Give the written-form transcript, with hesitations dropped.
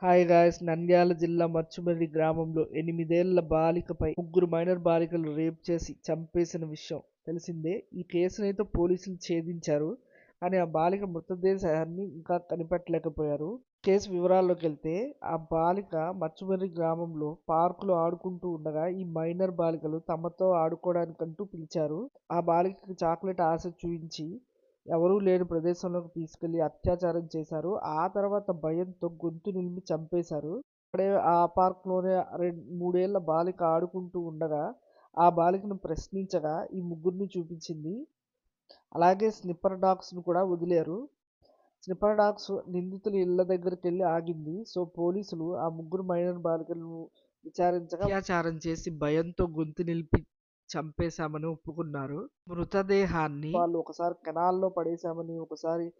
Hi guys, Nandyal జిల్లా మచ్చుమర్రి గ్రామంలో 8 ఏళ్ల బాలికపై ముగ్గురు మైనర్ బాలికలు రేప్ చేసి చంపేసిన విషయం తెలిసిందే. ఈ కేసునైతే పోలీసులు ఛేదించారు, కానీ ఆ బాలిక మృతదేహాన్ని ఇంకా కనిపెట్టలేకపోయారు. కేసు వివరాల్లోకి వెళ్తే, ఆ బాలిక మచ్చుమర్రి గ్రామంలో పార్కులో ఆడుకుంటూ ఉండగా ఈ మైనర్ బాలికలు తమతో ఆడుకోవడానికంటూ పిలిచారు. ఆ బాలికకి చాక్లెట్ ఆశ చూయించి ఎవరూ లేని ప్రదేశంలోకి తీసుకెళ్లి అత్యాచారం చేశారు. ఆ తర్వాత భయంతో గొంతు నిలిమి చంపేశారు. అక్కడే ఆ పార్క్లోనే 3 ఏళ్ల బాలిక ఆడుకుంటూ ఉండగా ఆ బాలికను ప్రశ్నించగా ఈ ముగ్గురిని చూపించింది. అలాగే స్నిప్పర్ డాగ్స్ను కూడా వదిలారు. స్నిప్పర్ డాగ్స్ నిందితుల ఇళ్ల దగ్గరికి వెళ్ళి ఆగింది. సో పోలీసులు ఆ ముగ్గురు మైనర్ బాలికలను విచారించగా అత్యాచారం చేసి భయంతో గొంతు నిలిపి చంపేశామని ఒప్పుకున్నారు. మృతదేహాన్ని వాళ్ళు ఒకసారి కెనాల్లో పడేశామని, ఒకసారి